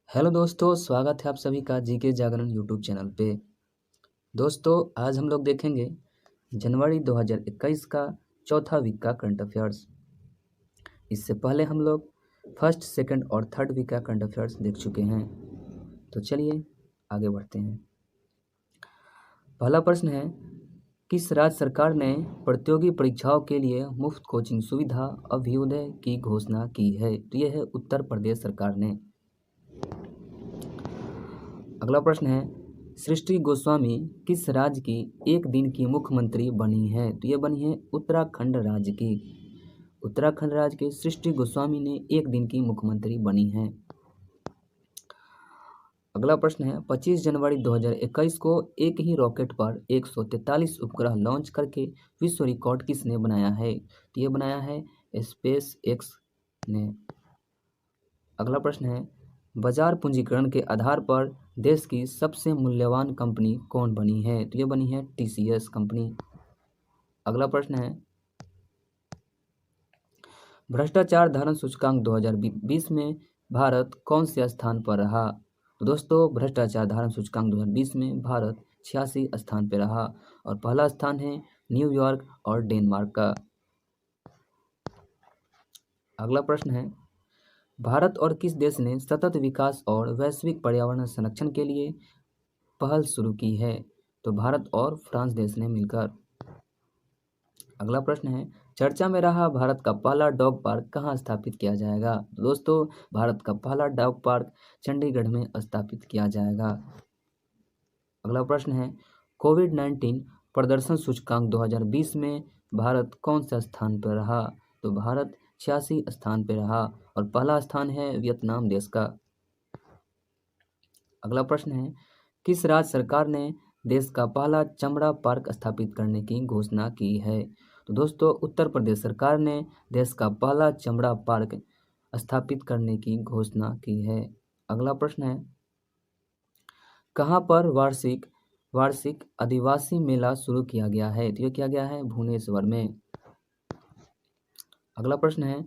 Hello दोस्तों, स्वागत है आप सभी का जीके जागरण यूट्यूब चैनल पे। दोस्तों, आज हम लोग देखेंगे जनवरी 2021 का चौथा वीक का करंट अफेयर्स। इससे पहले हम लोग फर्स्ट, सेकंड और थर्ड वीक का करंट अफेयर्स देख चुके हैं। तो चलिए आगे बढ़ते हैं। पहला प्रश्न है, किस राज्य सरकार ने प्रतियोगी परीक्षाओं के लिए मुफ्त कोचिंग सुविधा अभ्युदय की घोषणा की है? तो यह है उत्तर प्रदेश सरकार ने। अगला प्रश्न है, सृष्टि गोस्वामी किस राज्य की एक दिन की मुख्यमंत्री बनी है? तो ये बनी है उत्तराखंड राज्य की। उत्तराखंड राज्य के सृष्टि गोस्वामी ने एक दिन की मुख्यमंत्री बनी है। अगला प्रश्न है, 25 जनवरी 2021 को एक ही रॉकेट पर 143 उपग्रह लॉन्च करके विश्व रिकॉर्ड किसने बनाया है? तो ये बनाया है स्पेस एक्स ने। अगला प्रश्न है, बाजार पूंजीकरण के आधार पर देश की सबसे मूल्यवान कंपनी कौन बनी है? तो ये बनी है टीसीएस कंपनी। अगला प्रश्न है, भ्रष्टाचार धारण सूचकांक 2020 में भारत कौन से स्थान पर रहा? तो दोस्तों, भ्रष्टाचार धारण सूचकांक 2020 में भारत 86 स्थान पर रहा और पहला स्थान है न्यूयॉर्क और डेनमार्क का। अगला प्रश्न है, भारत और किस देश ने सतत विकास और वैश्विक पर्यावरण संरक्षण के लिए पहल शुरू की है? तो भारत और फ्रांस देश ने मिलकर। अगला प्रश्न है, चर्चा में रहा भारत का पहला डॉग पार्क कहाँ स्थापित किया जाएगा? तो दोस्तों, भारत का पहला डॉग पार्क चंडीगढ़ में स्थापित किया जाएगा। अगला प्रश्न है, कोविड-19 प्रदर्शन सूचकांक 2020 में भारत कौन सा स्थान पर रहा? तो भारत 86 स्थान पर रहा और पहला स्थान है वियतनाम देश का। अगला प्रश्न है, किस राज्य सरकार ने देश का पहला चमड़ा पार्क स्थापित करने की घोषणा की है? तो दोस्तों, उत्तर प्रदेश सरकार ने देश का पहला चमड़ा पार्क स्थापित करने की घोषणा की है। अगला प्रश्न है, कहाँ पर वार्षिक वार्षिक आदिवासी मेला शुरू किया गया है? तो यह किया गया है भुवनेश्वर में। अगला प्रश्न है,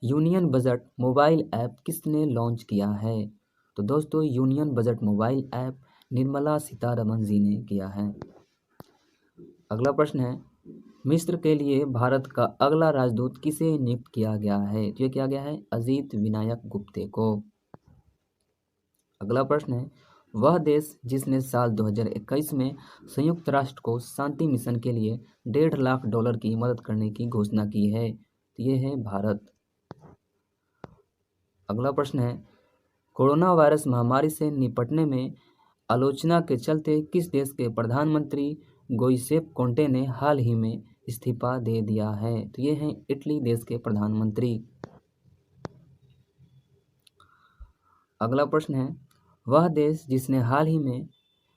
यूनियन बजट मोबाइल ऐप किसने लॉन्च किया है? तो दोस्तों, Union Budget mobile app Nirmala Sitharaman ji ने किया है। अगला प्रश्न है, मिस्र के लिए भारत का अगला राजदूत किसे नियुक्त किया गया है? तो ये किया गया है अजीत विनायक गुप्ते को। अगला प्रश्न है, वह देश जिसने साल 2021 में संयुक्त राष्ट्र को शांति मिशन के लिए $1.5 लाख की मदद करने की घोषणा की है? तो ये है भारत। अगला प्रश्न है, कोरोना वायरस महामारी से निपटने में आलोचना के चलते किस देश के प्रधानमंत्री गोइसेप कोंटे ने हाल ही में इस्तीफा दे दिया है? तो ये हैं इटली देश के प्रधानमंत्री। अगला प्रश्न है, वह देश जिसने हाल ही में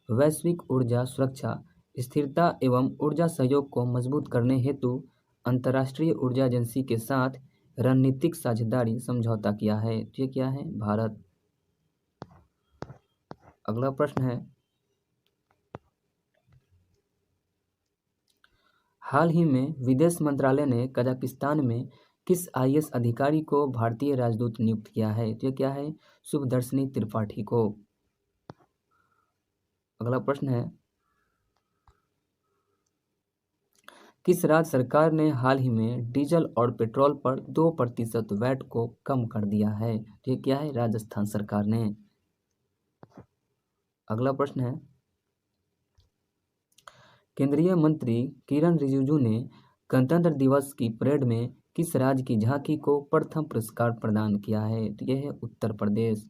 वैश्विक ऊर्जा सुरक्षा, स्थिरता एवं ऊर्जा सहयोग को मजबूत करने हेतु अंतर्राष्ट्रीय ऊर्जा एजेंसी के साथ रणनीतिक साझेदारी समझौता किया है? तो ये क्या है? भारत। अगला प्रश्न है, हाल ही में विदेश मंत्रालय ने कजाकिस्तान में किस आईएएस अधिकारी को भारतीय राजदूत नियुक्त किया है? तो ये क्या है? शुभदर्शनी त्रिपाठी को। अगला प्रश्न है, किस राज्य सरकार ने हाल ही में डीजल और पेट्रोल पर 2% वैट को कम कर दिया है? तो ये क्या है? राजस्थान सरकार ने। अगला प्रश्न है, केंद्रीय मंत्री किरण रिजिजू ने गणतंत्र दिवस की परेड में किस राज्य की झांकी को प्रथम पुरस्कार प्रदान किया है? तो यह है उत्तर प्रदेश।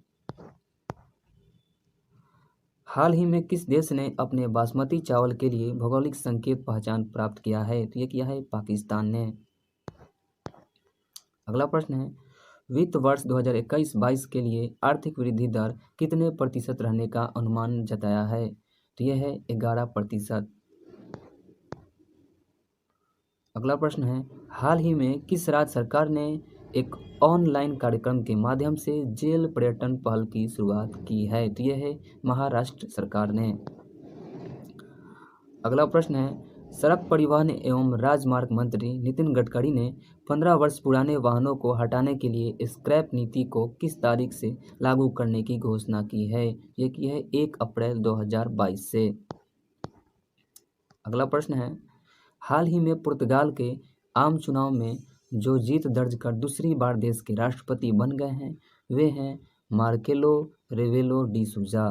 हाल ही में किस देश ने अपने बासमती चावल के लिए भौगोलिक संकेत पहचान प्राप्त किया है? तो यह किया है पाकिस्तान ने। अगला प्रश्न है, वित्त वर्ष 2021-22 के लिए आर्थिक वृद्धि दर कितने प्रतिशत रहने का अनुमान जताया है? तो यह है 11%। अगला प्रश्न है, हाल ही में किस राज्य सरकार ने एक ऑनलाइन कार्यक्रम के माध्यम से जेल पर्यटन पहल की शुरुआत की है? तो यह है महाराष्ट्र सरकार ने। अगला प्रश्न है, सड़क परिवहन एवं राजमार्ग मंत्री नितिन गडकरी ने 15 वर्ष पुराने वाहनों को हटाने के लिए स्क्रैप नीति को किस तारीख से लागू करने की घोषणा की है? ये की है 1 अप्रैल 2022 से। अगला प्रश्न है, हाल ही में पुर्तगाल के आम चुनाव में जो जीत दर्ज कर दूसरी बार देश के राष्ट्रपति बन गए हैं वे हैं मार्केलो रेवेलो डी सूजा।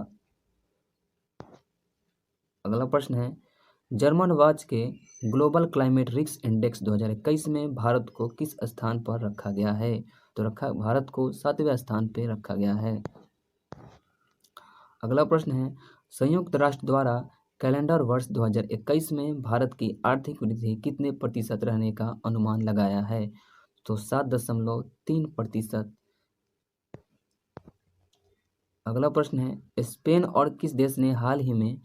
अगला प्रश्न है, जर्मन वॉच के ग्लोबल क्लाइमेट रिस्क इंडेक्स 2021 में भारत को किस स्थान पर रखा गया है? तो भारत को 7वें स्थान पर रखा गया है। अगला प्रश्न है, संयुक्त राष्ट्र द्वारा कैलेंडर वर्ष 2021 में भारत की आर्थिक वृद्धि कितने प्रतिशत रहने का अनुमान लगाया है? तो 7.3%। अगला प्रश्न है, स्पेन और किस देश ने हाल ही में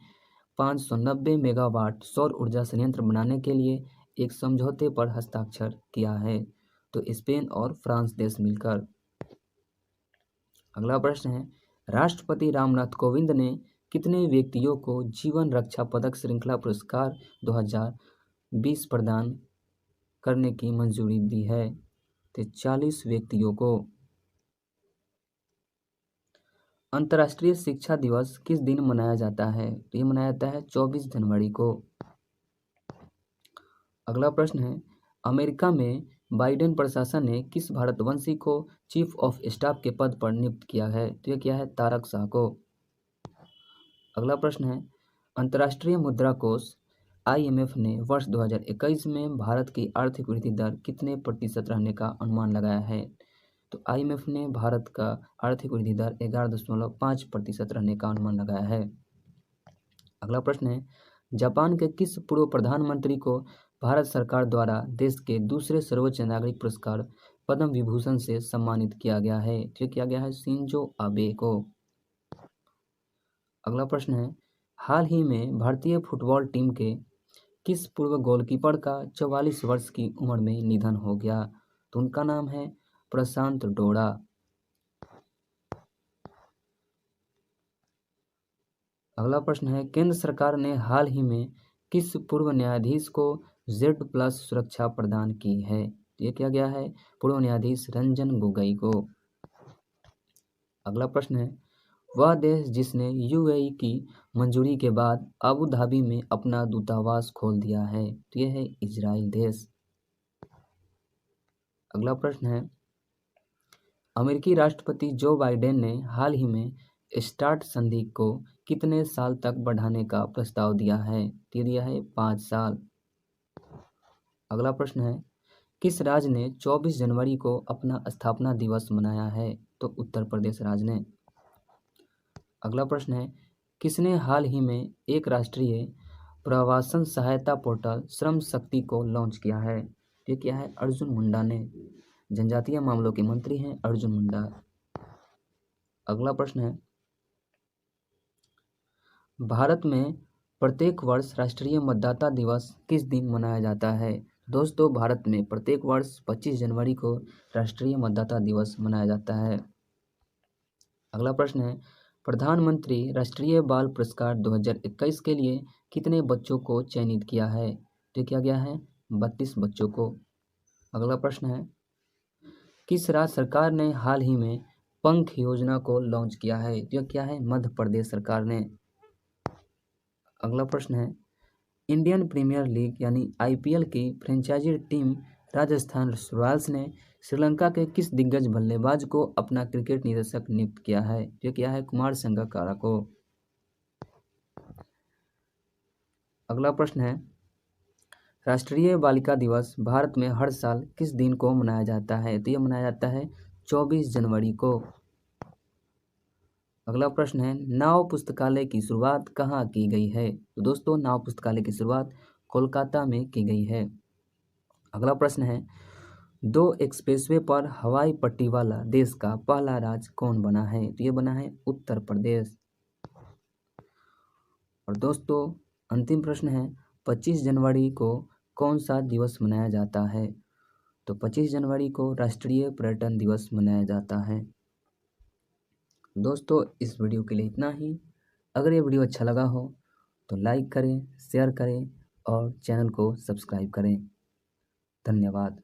590 मेगावाट सौर ऊर्जा संयंत्र बनाने के लिए एक समझौते पर हस्ताक्षर किया है? तो स्पेन और फ्रांस देश मिलकर। अगला प्रश्न है, राष्ट्रपति रामनाथ कोविंद ने कितने व्यक्तियों को जीवन रक्षा पदक श्रृंखला पुरस्कार 2020 प्रदान करने की मंजूरी दी है? तो 40 व्यक्तियों को। अंतर्राष्ट्रीय शिक्षा दिवस किस दिन मनाया जाता है? तो ये मनाया जाता है 24 जनवरी को। अगला प्रश्न है, अमेरिका में बाइडेन प्रशासन ने किस भारतवंशी को चीफ ऑफ स्टाफ के पद पर नियुक्त किया है? तो ये क्या है? तारक शाह को। अगला प्रश्न है, अंतर्राष्ट्रीय मुद्रा कोष IMF ने वर्ष 2021 में भारत की आर्थिक वृद्धि दर कितने प्रतिशत रहने का अनुमान लगाया है? तो IMF ने भारत का आर्थिक वृद्धि दर 11.5% रहने का अनुमान लगाया है। अगला प्रश्न है, जापान के किस पूर्व प्रधानमंत्री को भारत सरकार द्वारा देश के दूसरे सर्वोच्च नागरिक पुरस्कार पद्म विभूषण से सम्मानित किया गया है? तो किया गया है शिंजो आबे को। अगला प्रश्न है, हाल ही में भारतीय फुटबॉल टीम के किस पूर्व गोलकीपर का 44 वर्ष की उम्र में निधन हो गया? तो उनका नाम है प्रशांत डोरा। अगला प्रश्न है, केंद्र सरकार ने हाल ही में किस पूर्व न्यायाधीश को Z+ सुरक्षा प्रदान की है? ये किया गया है पूर्व न्यायाधीश रंजन गोगोई को। अगला प्रश्न है, वह देश जिसने UAE की मंजूरी के बाद अबू धाबी में अपना दूतावास खोल दिया है? तो यह है इजराइल देश। अगला प्रश्न है, अमेरिकी राष्ट्रपति जो बाइडेन ने हाल ही में स्टार्ट संधि को कितने साल तक बढ़ाने का प्रस्ताव दिया है? तो दिया है 5 साल। अगला प्रश्न है, किस राज्य ने 24 जनवरी को अपना स्थापना दिवस मनाया है? तो उत्तर प्रदेश राज्य ने। अगला प्रश्न है, किसने हाल ही में एक राष्ट्रीय प्रवासन सहायता पोर्टल श्रम शक्ति को लॉन्च किया है? ये क्या है? अर्जुन मुंडा ने। जनजातीय मामलों के मंत्री हैं अर्जुन मुंडा। अगला प्रश्न है, भारत में प्रत्येक वर्ष राष्ट्रीय मतदाता दिवस किस दिन मनाया जाता है? दोस्तों, भारत में प्रत्येक वर्ष 25 जनवरी को राष्ट्रीय मतदाता दिवस मनाया जाता है। अगला प्रश्न है, प्रधानमंत्री राष्ट्रीय बाल पुरस्कार 2021 के लिए कितने बच्चों को चयनित किया है? तो किया गया है 32 बच्चों को। अगला प्रश्न है, किस राज्य सरकार ने हाल ही में पंख योजना को लॉन्च किया है? तो क्या है? मध्य प्रदेश सरकार ने। अगला प्रश्न है, इंडियन प्रीमियर लीग यानी IPL की फ्रेंचाइजी टीम राजस्थान रॉयल्स ने श्रीलंका के किस दिग्गज बल्लेबाज को अपना क्रिकेट निदेशक नियुक्त किया है? जो किया है कुमार संगकारा को। अगला प्रश्न है, राष्ट्रीय बालिका दिवस भारत में हर साल किस दिन को मनाया जाता है? तो यह मनाया जाता है 24 जनवरी को। अगला प्रश्न है, नाव पुस्तकालय की शुरुआत कहाँ की गई है? तो दोस्तों, नाव पुस्तकालय की शुरुआत कोलकाता में की गई है। अगला प्रश्न है, 2 एक्सप्रेसवे पर हवाई पट्टी वाला देश का पहला राज्य कौन बना है? तो ये बना है उत्तर प्रदेश। और दोस्तों, अंतिम प्रश्न है, 25 जनवरी को कौन सा दिवस मनाया जाता है? तो 25 जनवरी को राष्ट्रीय पर्यटन दिवस मनाया जाता है। दोस्तों, इस वीडियो के लिए इतना ही। अगर ये वीडियो अच्छा लगा हो तो लाइक करें, शेयर करें और चैनल को सब्सक्राइब करें। धन्यवाद।